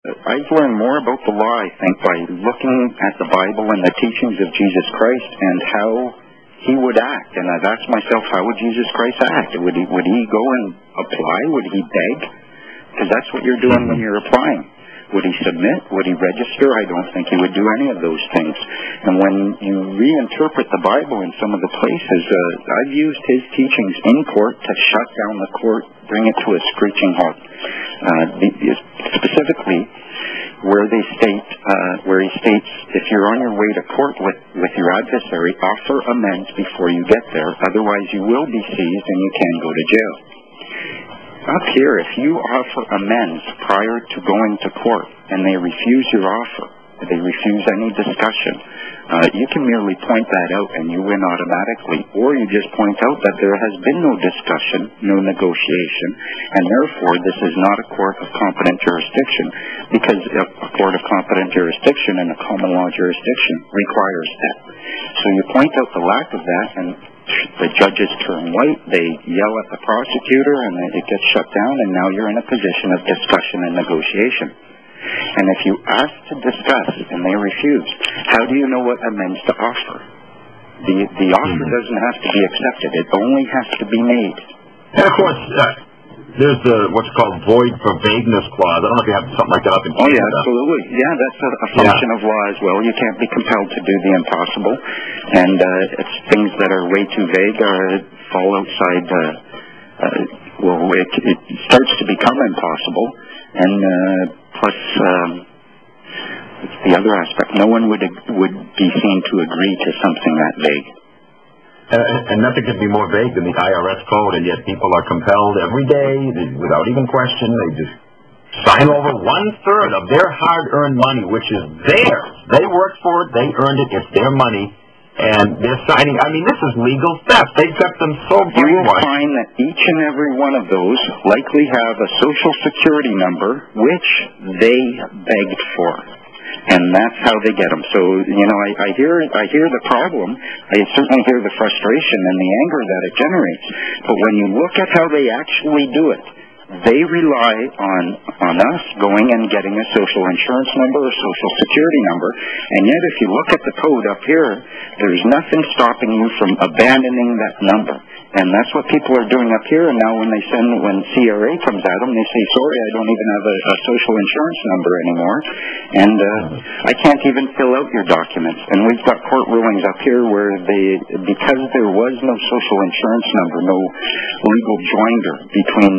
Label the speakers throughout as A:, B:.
A: I've learned more about the law, I think, by looking at the Bible and the teachings of Jesus Christ and how he would act. And I've asked myself, how would Jesus Christ act? Would he go and apply? Would he beg? Because that's what you're doing when you're applying. Would he submit? Would he register? I don't think he would do any of those things. And when you reinterpret the Bible in some of the places, I've used his teachings in court to shut down the court, bring it to a screeching halt. Specifically, where he states, if you're on your way to court with your adversary, offer amends before you get there. Otherwise, you will be seized and you can go to jail. Up here, if you offer amends prior to going to court and they refuse your offer, they refuse any discussion, you can merely point that out and you win automatically. Or you just point out that there has been no discussion, no negotiation, and therefore this is not a court of competent jurisdiction, because a court of competent jurisdiction and a common law jurisdiction requires that. So you point out the lack of that, and the judges turn white, they yell at the prosecutor, and it gets shut down, and now you're in a position of discussion and negotiation. And if you ask to discuss and they refuse, how do you know what amends to offer? The offer doesn't have to be accepted. It only has to be made.
B: And of course, there's what's called void for vagueness clause. I don't know if you have something like that up in Canada.
A: Oh, yeah, absolutely. Yeah, that's a function of law as well. You can't be compelled to do the impossible. And it's things that are way too vague fall outside, it starts to become impossible. And plus, it's the other aspect. No one would be seen to agree to something that vague.
B: And nothing could be more vague than the IRS code, and yet people are compelled every day, without even question, they just sign over 1/3 of their hard-earned money, which is theirs. They worked for it, they earned it, it's their money, and they're signing. I mean, this is legal theft. They've got them so brainwashed.
A: You will find that each and every one of those likely have a Social Security number, which they begged for. And that's how they get them. So, I hear the problem. I certainly hear the frustration and the anger that it generates. But when you look at how they actually do it, they rely on us going and getting a social insurance number or social security number. And yet, if you look at the code up here, there's nothing stopping you from abandoning that number. And that's what people are doing up here. And now when CRA comes at them, they say, sorry, I don't even have a social insurance number anymore. And I can't even fill out your documents. And we've got court rulings up here where because there was no social insurance number, no legal joinder between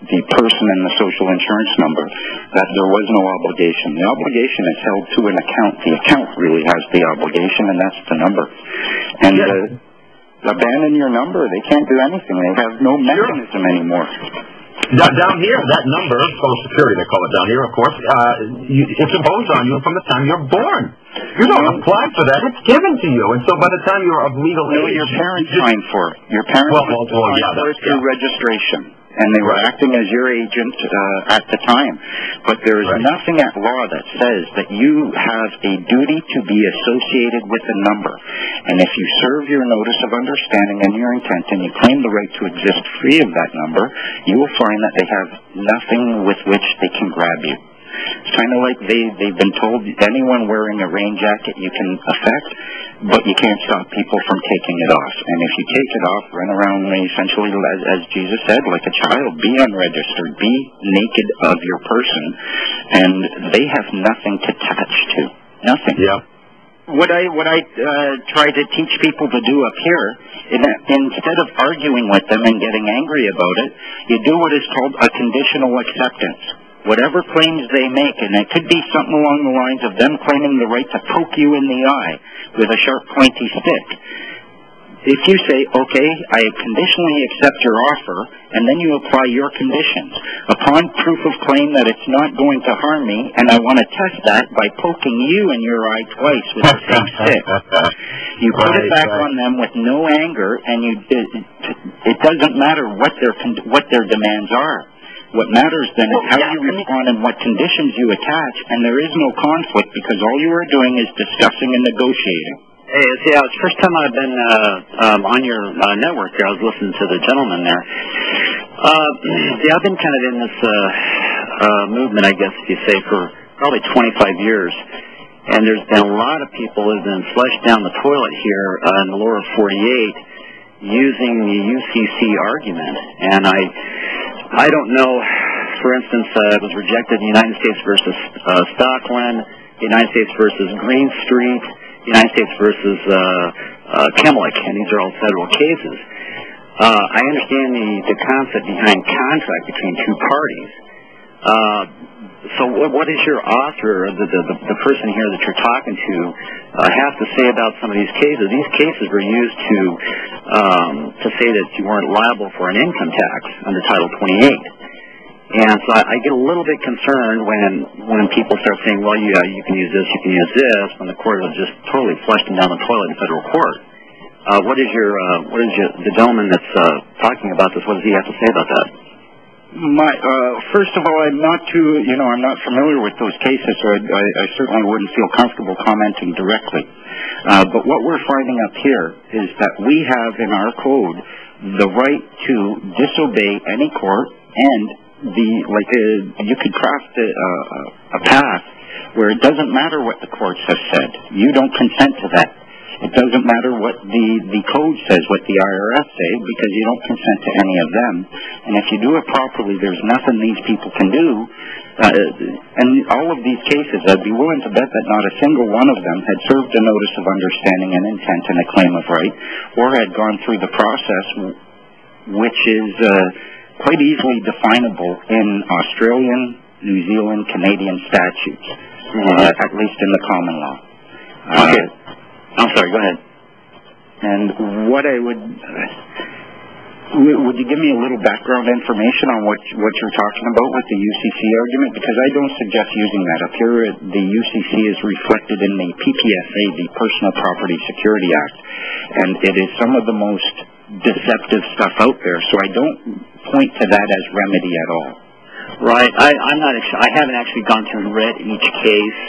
A: the person and the social insurance number, that there was no obligation. The obligation is held to an account. The account really has the obligation, and that's the number. And abandon your number. They can't do anything. They have no mechanism anymore.
B: Down here, that number, Social Security, they call it down here, of course, it's imposed on you from the time you're born. You don't apply for that. It's given to you. And so by the time you're of legal age...
A: your parents signed for it. Your parents signed for it through registration. And they were acting as your agent at the time. But there is nothing at law that says that you have a duty to be associated with a number. And if you serve your notice of understanding and your intent and you claim the right to exist free of that number, you will find that they have nothing with which they can grab you. It's kind of like they've been told anyone wearing a rain jacket you can affect, but you can't stop people from taking it off. And if you take it off, run around essentially, as Jesus said, like a child, be unregistered, be naked of your person, and they have nothing to attach to. Nothing.
B: Yeah.
A: What I try to teach people to do up here, instead of arguing with them and getting angry about it, you do what is called a conditional acceptance. Whatever claims they make, and it could be something along the lines of them claiming the right to poke you in the eye with a sharp, pointy stick. If you say, okay, I conditionally accept your offer, and then you apply your conditions, upon proof of claim that it's not going to harm me, and I want to test that by poking you in your eye twice with the same stick, you put it back on them with no anger, and it doesn't matter what their demands are. What matters then is how you respond and what conditions you attach, and there is no conflict because all you are doing is discussing and negotiating.
C: Hey, it's the first time I've been on your network here. I was listening to the gentleman there. I've been kind of in this movement, I guess you say, for probably 25 years. And there's been a lot of people who have been flushed down the toilet here in the lower 48 using the UCC argument. And I don't know, for instance, it was rejected in the United States versus Stockland, the United States versus Green Street, the United States versus Chemlick, and these are all federal cases. I understand the concept behind contract between two parties. So what is your author, the person here that you're talking to, have to say about some of these cases? These cases were used to say that you weren't liable for an income tax under Title 28. And so I get a little bit concerned when people start saying, well, you can use this, you can use this, when the court has just totally flushed them down the toilet in federal court. What is the gentleman that's talking about this? What does he have to say about that?
A: First of all, I'm not familiar with those cases, so I certainly wouldn't feel comfortable commenting directly. But what we're finding up here is that we have in our code the right to disobey any court, and you could craft a path where it doesn't matter what the courts have said. You don't consent to that. It doesn't matter what the code says, what the IRS say, because you don't consent to any of them. And if you do it properly, there's nothing these people can do. And all of these cases, I'd be willing to bet that not a single one of them had served a notice of understanding and intent and a claim of right, or had gone through the process, which is quite easily definable in Australian, New Zealand, Canadian statutes, at least in the common law.
C: Okay. I'm sorry, go ahead.
A: And what I would you give me a little background information on what you're talking about with the UCC argument? Because I don't suggest using that. Up here, the UCC is reflected in the PPSA, the Personal Property Security Act, and it is some of the most deceptive stuff out there, so I don't point to that as remedy at all.
C: Right. I haven't actually gone through and read each case,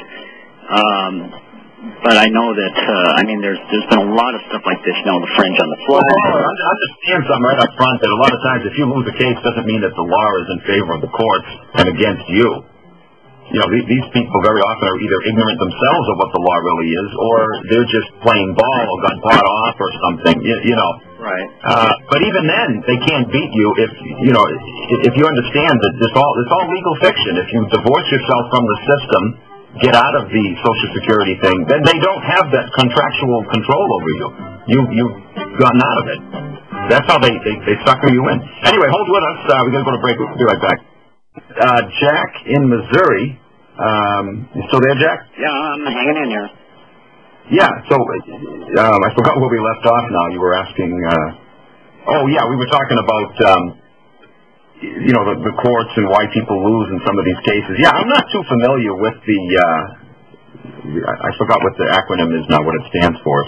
C: but I know that there's been a lot of stuff like this, the fringe on the floor.
B: Well, understand something right up front that a lot of times if you lose a case doesn't mean that the law is in favor of the courts and against you. These people very often are either ignorant themselves of what the law really is, or they're just playing ball or got bought off or something.
C: Right.
B: But even then, they can't beat you if you understand that it's all legal fiction. If you divorce yourself from the system, get out of the Social Security thing, then they don't have that contractual control over you. You've gotten out of it. That's how they sucker you in. Anyway, hold with us. We're going to go to break. We'll be right back. Jack in Missouri. You still there, Jack?
C: Yeah, I'm hanging in here.
B: Yeah, so I forgot where we left off now. You were asking, we were talking about, the courts and why people lose in some of these cases. Yeah, I'm not too familiar with I forgot what the acronym is now, what it stands for.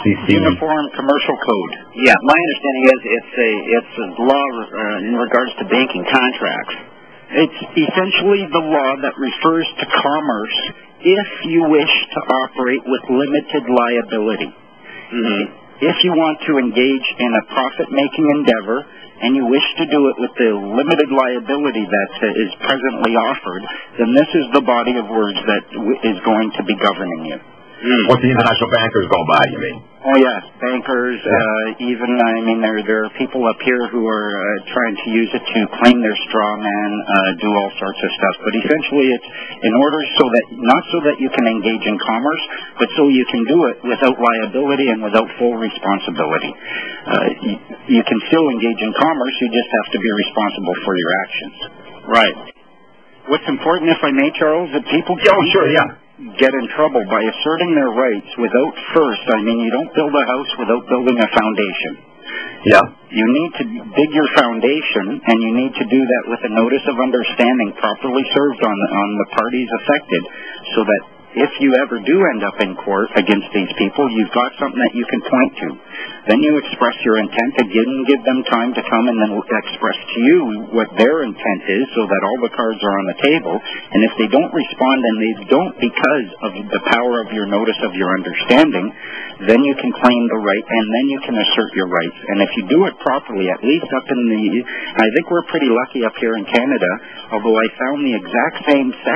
B: CC.
A: Uniform Commercial Code.
C: Yeah, my understanding is it's a law in regards to banking contracts.
A: It's essentially the law that refers to commerce if you wish to operate with limited liability.
C: Mm-hmm.
A: If you want to engage in a profit-making endeavor and you wish to do it with the limited liability that is presently offered, then this is the body of words that is going to be governing you.
B: What the international bankers go by, you mean?
A: Oh, yes, bankers, there are people up here who are trying to use it to claim their straw man, do all sorts of stuff. But essentially it's in order not so that you can engage in commerce, but so you can do it without liability and without full responsibility. You can still engage in commerce, you just have to be responsible for your actions.
C: Right.
A: What's important, if I may, Charles, that people get in trouble by asserting their rights without you don't build a house without building a foundation.
B: Yeah.
A: You need to dig your foundation, and you need to do that with a notice of understanding properly served on the parties affected, so that if you ever do end up in court against these people, you've got something that you can point to. Then you express your intent again and give them time to come and then express to you what their intent is, so that all the cards are on the table. And if they don't respond, and they don't because of the power of your notice of your understanding, then you can claim the right, and then you can assert your rights. And if you do it properly, at least I think we're pretty lucky up here in Canada, although I found the exact same section